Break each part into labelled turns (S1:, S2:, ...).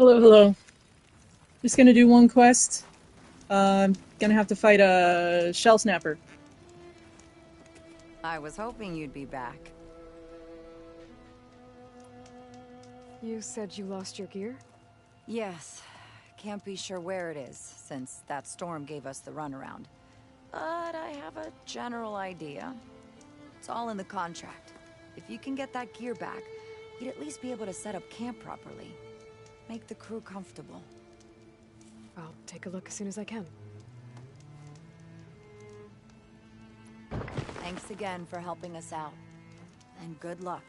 S1: Hello, hello. Just gonna do one quest. Gonna have to fight a shell snapper.
S2: I was hoping you'd be back.
S3: You said you lost your gear?
S2: Yes. Can't be sure where it is, since that storm gave us the runaround. But I have a general idea. It's all in the contract. If you can get that gear back, you'd at least be able to set up camp properly. Make the crew comfortable.
S3: I'll take a look as soon as I can.
S2: Thanks again for helping us out. And good luck.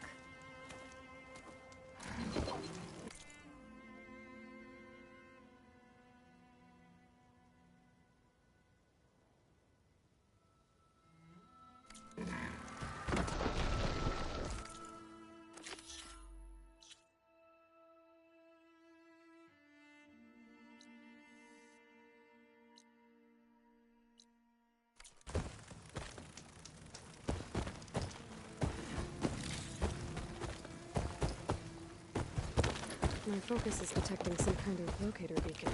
S3: My focus is detecting some kind of locator beacon.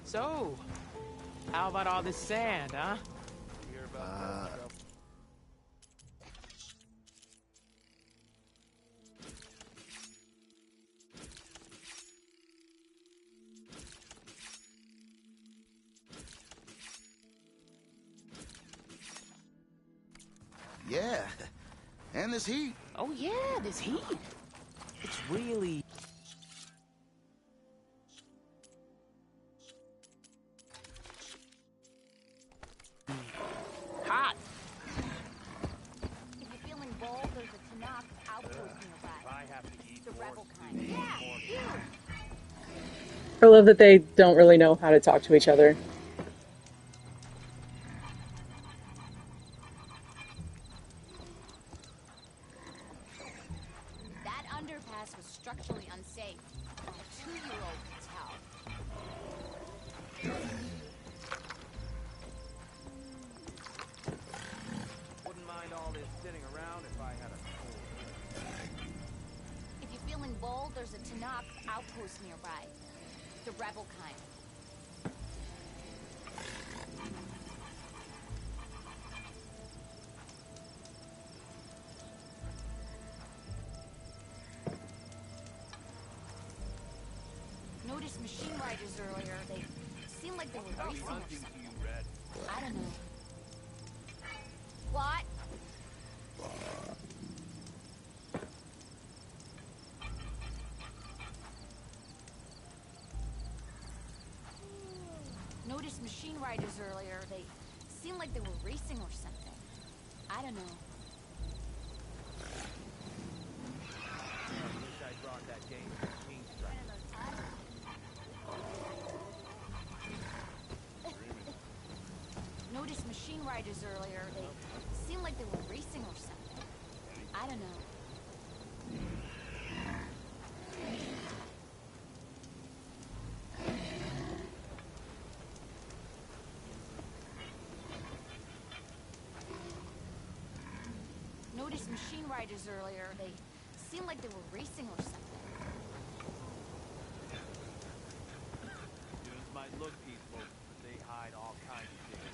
S4: So, how about all this sand, huh?
S5: Yeah, and this heat.
S4: Oh yeah, this heat. It's really... hot.
S6: If you're feeling bold, there's a Tanakh outpost nearby.
S7: I have to eat
S6: The
S7: more
S6: rebel kind. Yeah,
S1: I love that they don't really know how to talk to each other.
S6: that underpass was structurally unsafe. A 2-year-old could tell. there's a Tanakh outpost nearby. The rebel kind. Noticed machine riders earlier. They seemed like they were racing or something. I don't know. What? Noticed machine riders earlier. They seemed like they were racing or something. I don't know.
S4: I wish I brought that game to King Strike.
S6: Noticed machine riders earlier. They seemed like they were racing or something. I don't know. Noticed machine riders earlier. They seemed like they were racing or something.
S4: Dunes might look peaceful, but they hide all kinds of things.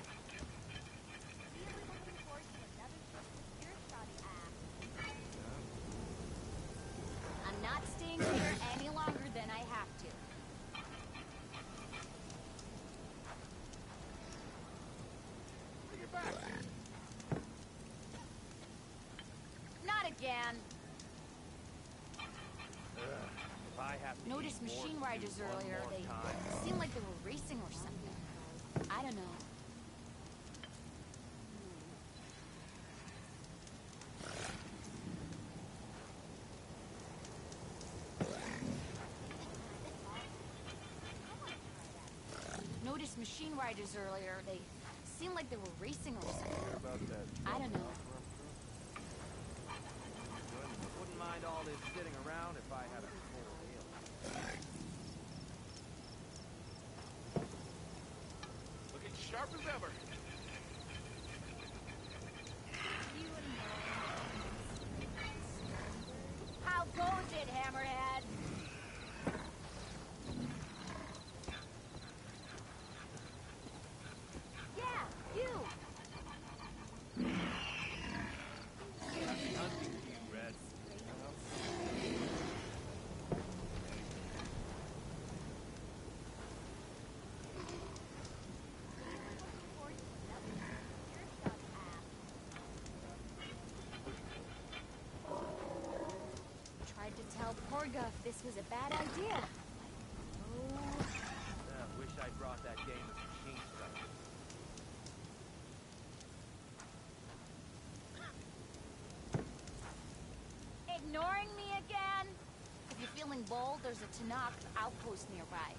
S6: I'm not staying here any longer than I have to. Not again.
S4: If I have to
S6: Noticed
S4: eat more
S6: machine
S4: stew
S6: riders
S4: one
S6: earlier.
S4: more
S6: They
S4: time,
S6: seemed like they were racing or something. I don't know. Noticed machine riders earlier. They seemed like they were racing or something.
S4: about that.
S6: I don't know.
S4: Wouldn't mind all this sitting around if I had a full meal.
S7: Looking sharp as ever.
S6: How goes it, Hammerhead? Yeah, you!
S4: Happy hunting to you, Red.
S6: Tried to tell Porga this was a bad idea. Oh,
S4: Wish I brought that game to King Strike.
S6: ignoring me again? If you're feeling bold, there's a Tanakh outpost nearby.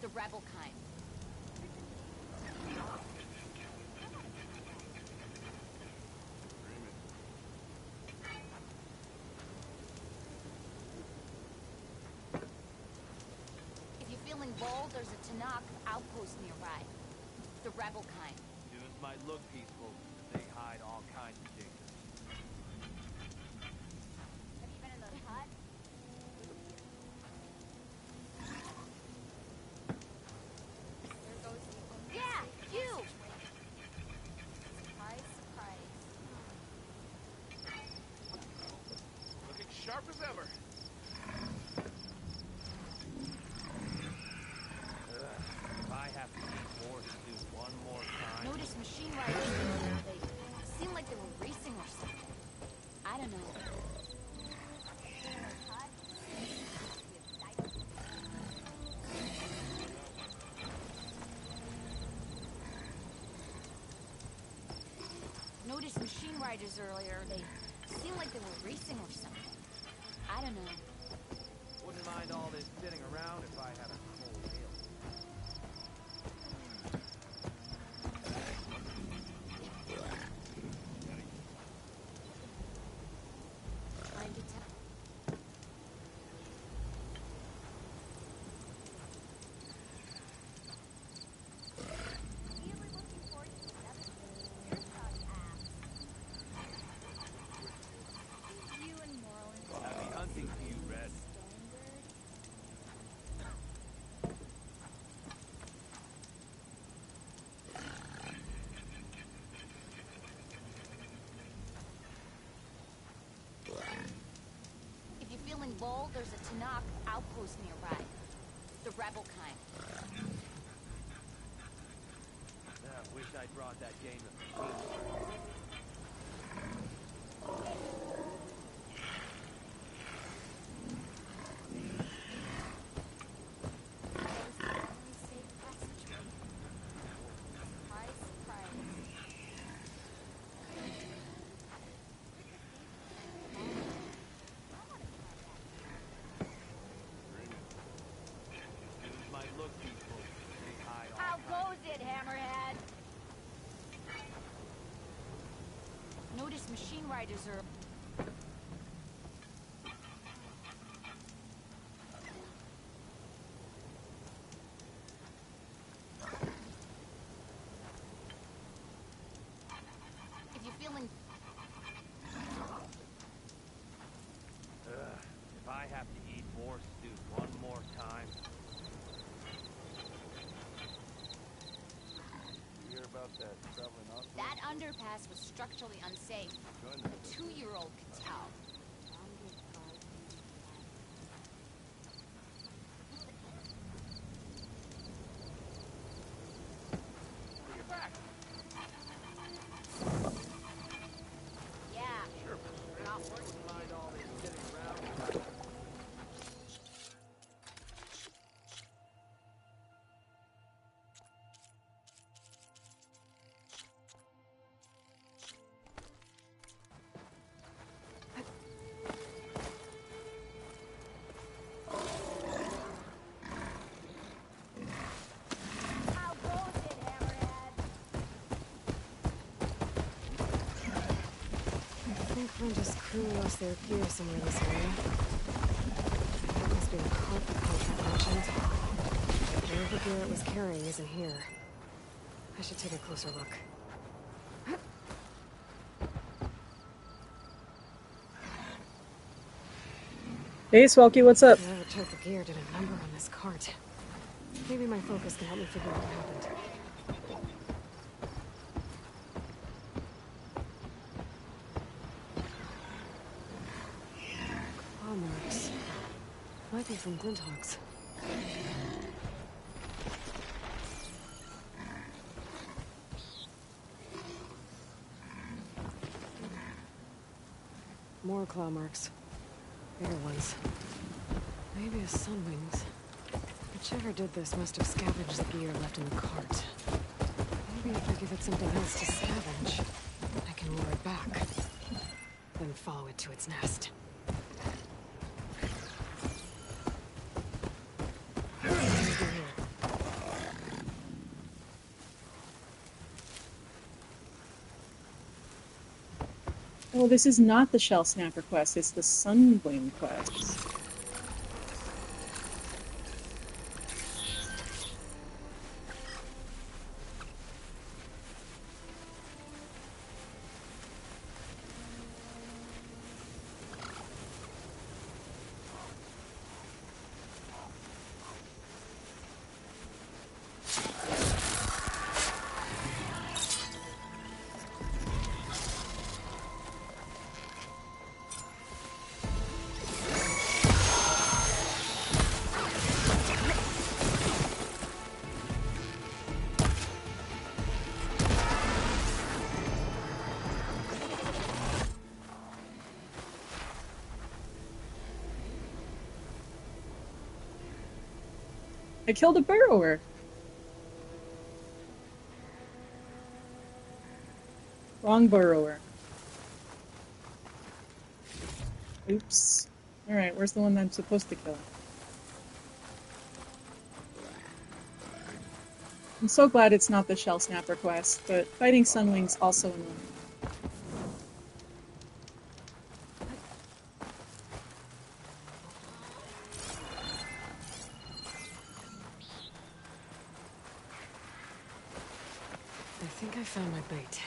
S6: The rebel kind. If you're feeling bold, there's a Tanakh outpost nearby. The rebel kind.
S4: Dunes might look peaceful, but they hide all kinds of things.
S6: Have you been in the hut? There goes the yeah, you! Surprise, surprise.
S7: Looking sharp as ever.
S4: If I have to eat more stew one more time.
S6: Noticed machine riders earlier. They seemed like they were racing or something. I don't know. Noticed machine riders earlier. They seemed like they were racing or something. I don't know.
S4: Wouldn't mind all this sitting around if I had a cold meal.
S6: Trying to tell. Really looking forward to another earshot ass. You and Moreland.
S4: Happy hunting to you, Red.
S6: Standard. feeling bold, there's a Tanakh outpost nearby. The rebel kind.
S4: Wish I'd brought that game of teamwork. Might look peaceful. They hide all
S6: How
S4: kinds
S6: goes it, Hammerhead? Notice machine riders are... If you're feeling...
S4: If I have to eat more stew one more time.
S7: You hear about that traveling off?
S6: That underpass was structurally unsafe. A 2-year-old could tell.
S7: Get back!
S6: Yeah.
S7: Sure.
S6: Not worth
S4: Mind all this sitting around.
S6: How goes it, Hammerhead?
S3: I think Renda's crew lost their gear somewhere in this area. That must be the cart the contract mentioned. Whatever gear it was carrying isn't here. I should take a closer look.
S1: Hey, Swelky, what's up?
S3: Whoever took the gear did a number on this cart. Maybe my focus can help me figure out what happened. Claw marks. Might be from Glinthawks. More claw marks. Bigger ones. Maybe a sunwings. Whichever did this must have scavenged the gear left in the cart. Maybe if I give it something else to scavenge, I can lure it back. Then follow it to its nest. Over here.
S1: Oh, this is not the Shell Snapper quest, it's the Sunwing quest. I killed a burrower. Wrong burrower. Oops. Alright, where's the one that I'm supposed to kill? I'm so glad it's not the Shell Snapper quest, but fighting Sunwing's also annoying.
S3: I think I found my bait.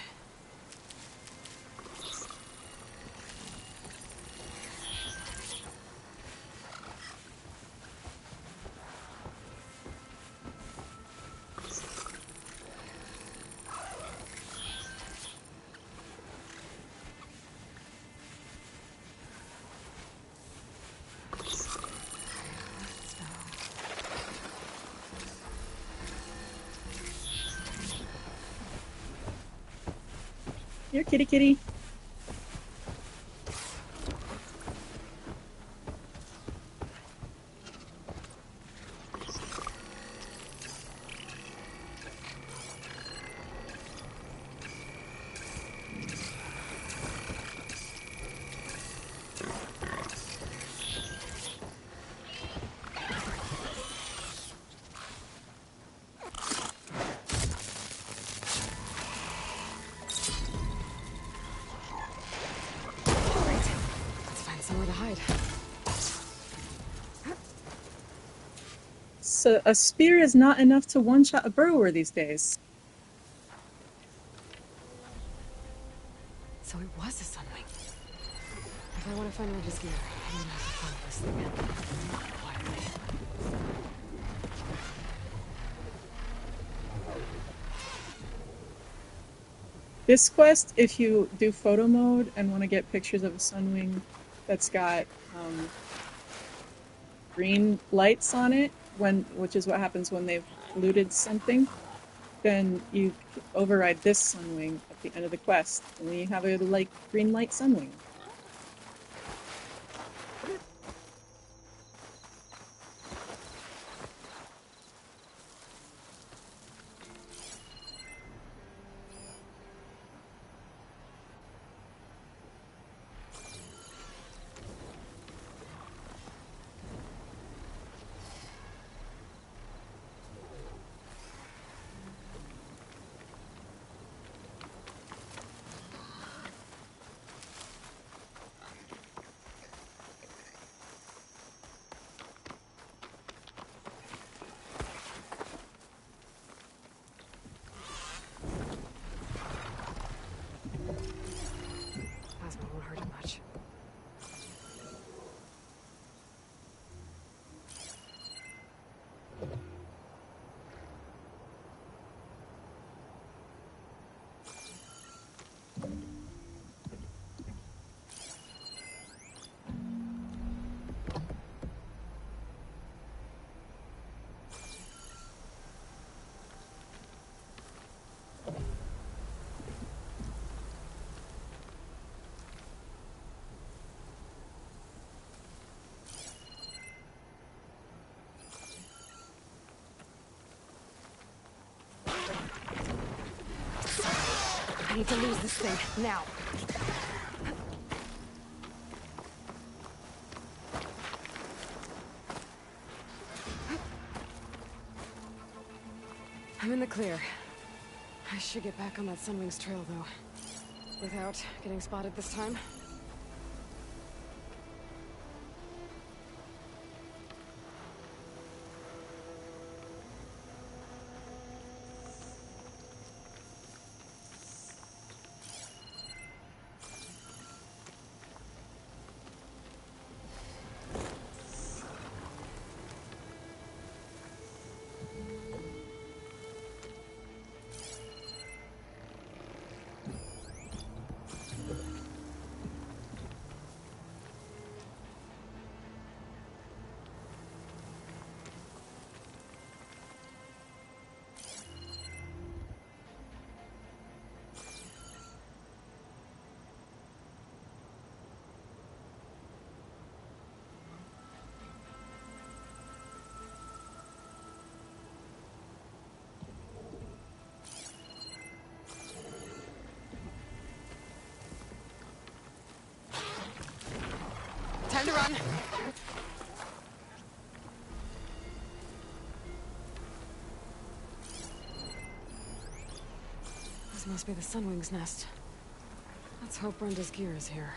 S1: Here, kitty kitty.
S3: Let's find somewhere to hide.
S1: So a spear is not enough to one-shot a burrower these days.
S3: So it was a sunwing. If I want to find Randa's gear, I'm gonna have to follow this thing quietly.
S1: This quest, if you do photo mode and want to get pictures of a sunwing that's got green lights on it, which is what happens when they've looted something, then you override this sunwing at the end of the quest, and then you have a green light sunwing.
S3: Plasma won't hurt him much. I need to lose this thing, now. I'm in the clear. I should get back on that Sunwing's trail, though. Without getting spotted this time. Time to run. This must be the Sunwing's nest. Let's hope Brenda's gear is here.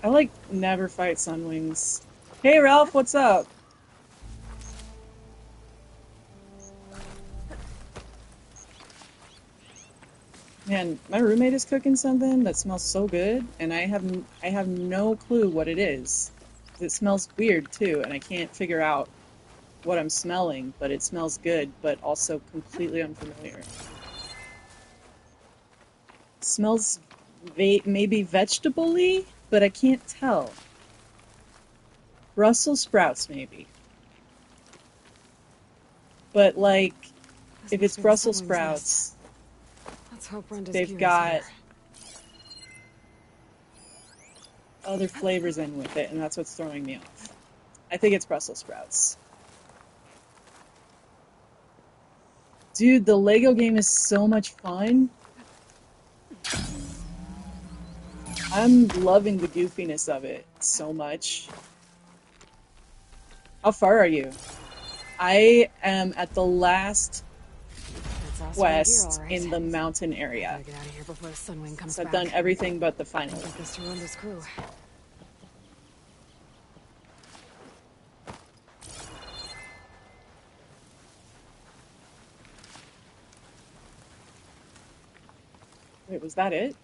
S1: like never fight Sunwings. Hey Ralph, what's up? Man, my roommate is cooking something that smells so good, and I have no clue what it is. It smells weird too, and I can't figure out what I'm smelling, but it smells good, but also completely unfamiliar. It smells maybe vegetable-y, but I can't tell. Brussels sprouts, maybe. But like,
S3: This
S1: if
S3: must
S1: it's
S3: be the
S1: Brussels
S3: Sunwing's nest.
S1: sprouts,
S3: Let's hope Brenda's
S1: they've
S3: gear is
S1: got
S3: here.
S1: other flavors in with it, and that's what's throwing me off. I think it's Brussels sprouts. Dude, the Lego game is so much fun. I'm loving the goofiness of it so much. How far are you? I am at the last
S3: That's awesome gear,
S1: quest
S3: all right.
S1: in the mountain area.
S3: Gotta get out of here before the Sunwing comes
S1: So I've
S3: back.
S1: done everything but the final.
S3: Get this to Ronda's crew.
S1: Wait, was that it?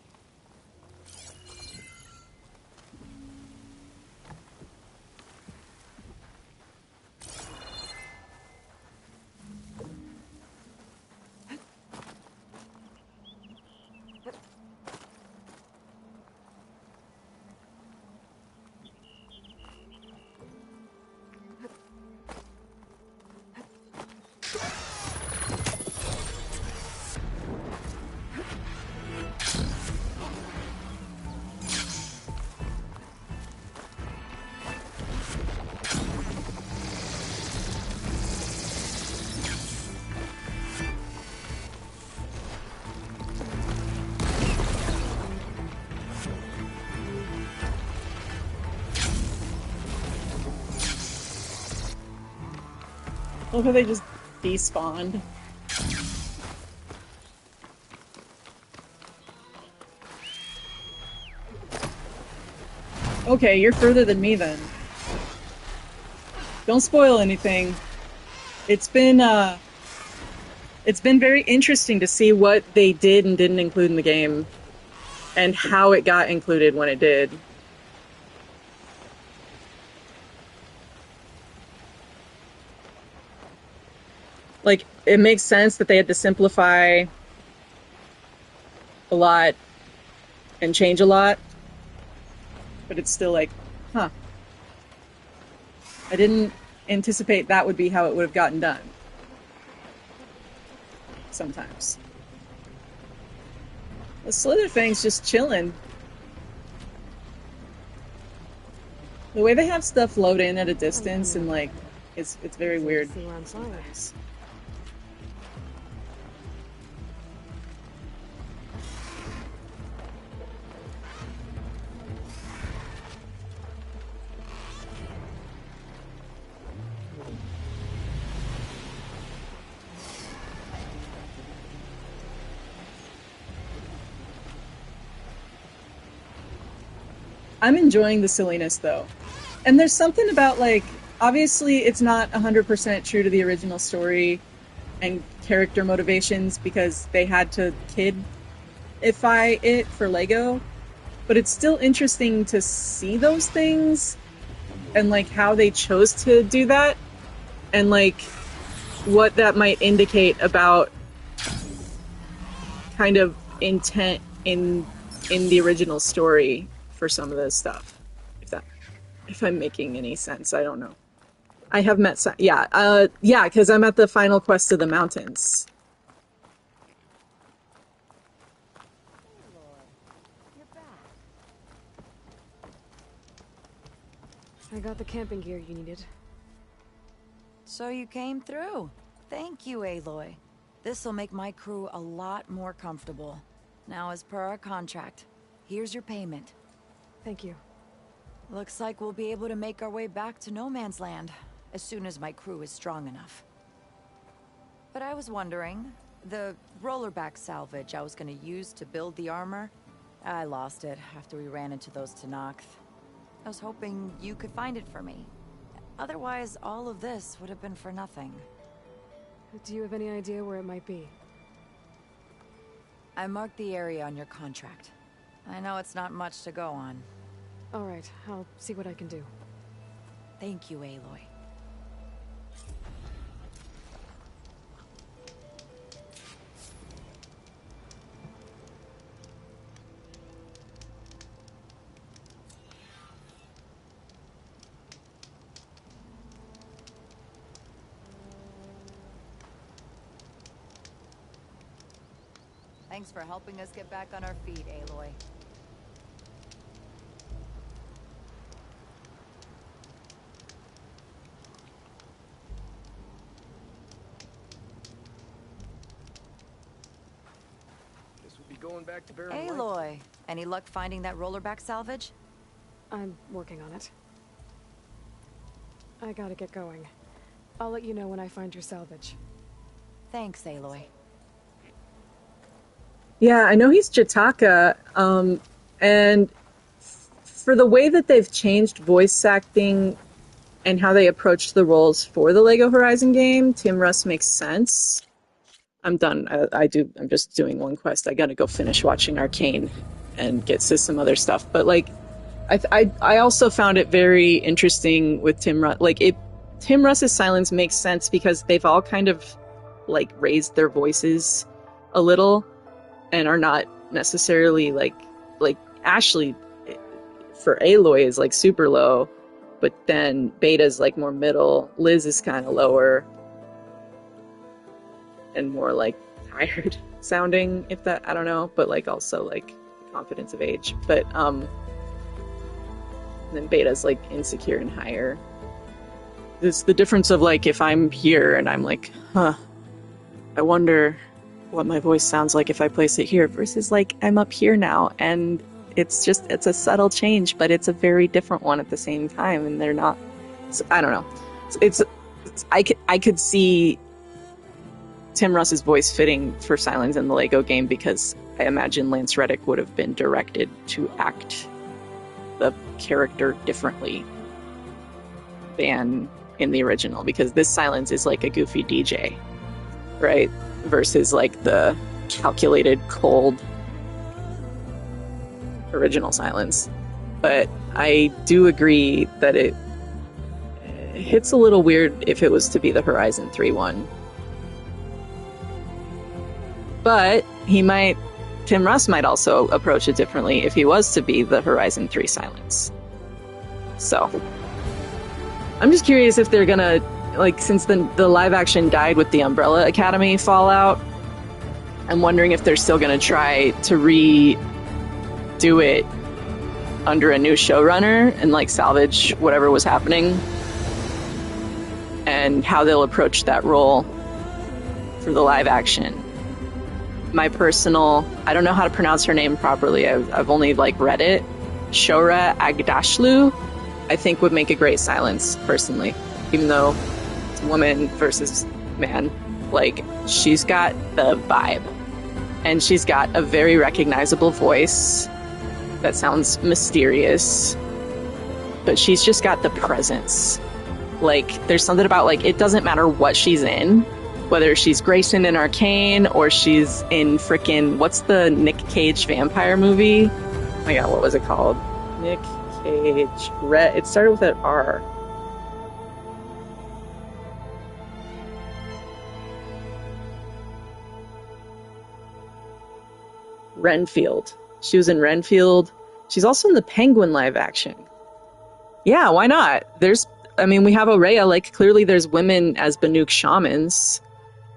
S1: Look how they just despawned. Okay, you're further than me then. Don't spoil anything. It's been very interesting to see what they did and didn't include in the game, and how it got included when it did. Like, it makes sense that they had to simplify a lot and change a lot, but it's still like, huh. I didn't anticipate that would be how it would have gotten done. Sometimes. The Slitherfang's just chilling. The way they have stuff load in at a distance and like, it's very weird.
S3: See where I'm flying.
S1: Sometimes. I'm enjoying the silliness though. And there's something about like, obviously it's not 100% true to the original story and character motivations because they had to kidify it for Lego, but it's still interesting to see those things and like how they chose to do that and like what that might indicate about kind of intent in the original story for some of this stuff. If I'm making any sense, I don't know. I have met yeah, because I'm at the final quest of the mountains.
S3: I got the camping gear you needed.
S2: So you came through. Thank you, Aloy. This'll make my crew a lot more comfortable. Now, as per our contract, here's your payment.
S3: Thank you.
S2: Looks like we'll be able to make our way back to No Man's Land as soon as my crew is strong enough. But I was wondering, the rollerback salvage I was gonna use to build the armor, I lost it after we ran into those Tenakth. I was hoping you could find it for me. Otherwise, all of this would have been for nothing.
S3: Do you have any idea where it might be?
S2: I marked the area on your contract. I know it's not much to go on.
S3: Alright, I'll see what I can do.
S2: Thank you, Aloy. Thanks for helping us get back on our feet, Aloy.
S8: Guess we'll be going back to Barren Lights.
S2: Aloy, any luck finding that rollerback salvage?
S3: I'm working on it. I gotta get going. I'll let you know when I find your salvage.
S2: Thanks, Aloy.
S1: Yeah, I know he's Jataka, and for the way that they've changed voice acting and how they approached the roles for the Lego Horizon game, Tim Russ makes sense. I'm done. I'm just doing one quest. I gotta go finish watching Arcane and get to some other stuff. But like, I also found it very interesting with Tim Russ. Like, Tim Russ's silence makes sense because they've all kind of like raised their voices a little and are not necessarily like Ashley for Aloy is like super low, but then Beta's like more middle. Liz is kind of lower and more like tired sounding, if that, I don't know, but like also like confidence of age. But then Beta's like insecure and higher. It's the difference of like if I'm here and I'm like, I wonder what my voice sounds like if I place it here, versus like I'm up here now and it's a subtle change, but it's a very different one at the same time, and they're not, so, I don't know. I could see Tim Russ's voice fitting for silence in the Lego game because I imagine Lance Reddick would have been directed to act the character differently than in the original, because this silence is like a goofy DJ, right? Versus like the calculated, cold original silence. But I do agree that it hits a little weird if it was to be the Horizon 3 one. But Tim Russ might also approach it differently if he was to be the Horizon 3 silence. So, I'm just curious if they're gonna, like, since the live action died with the Umbrella Academy fallout, I'm wondering if they're still gonna try to redo it under a new showrunner and like salvage whatever was happening, and how they'll approach that role for the live action. My personal, I don't know how to pronounce her name properly, I've only like read it, Shora Agdashlu, I think would make a great silence personally, even though it's woman versus man. Like, she's got the vibe, and she's got a very recognizable voice that sounds mysterious, but she's just got the presence. Like, there's something about, like, it doesn't matter what she's in, whether she's Grayson in Arcane or she's in frickin', what's the Nick Cage vampire movie? Oh my god, what was it called? Nick Cage, it started with an R. Renfield. She was in Renfield. She's also in the Penguin live action. Yeah, why not? We have Uriah, like, clearly there's women as Banuk shamans.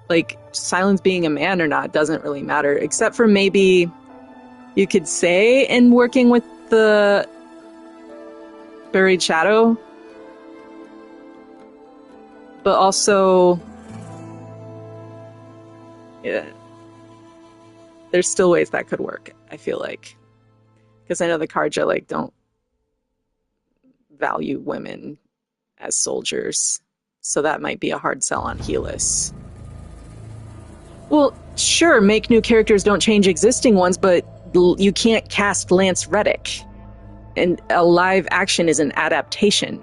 S1: Like, Silence being a man or not doesn't really matter, except for maybe you could say in working with the Buried Shadow. But also, yeah, there's still ways that could work, I feel like. Because I know the Karja, like, don't value women as soldiers. So that might be a hard sell on Helis. Well, sure, make new characters, don't change existing ones, but you can't cast Lance Reddick and a live action is an adaptation.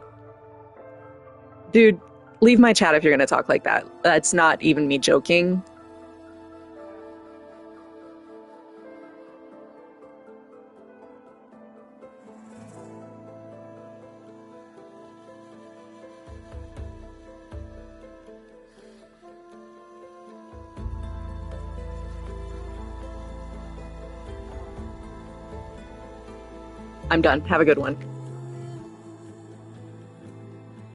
S1: Dude, leave my chat if you're gonna talk like that. That's not even me joking. I'm done. Have a good one.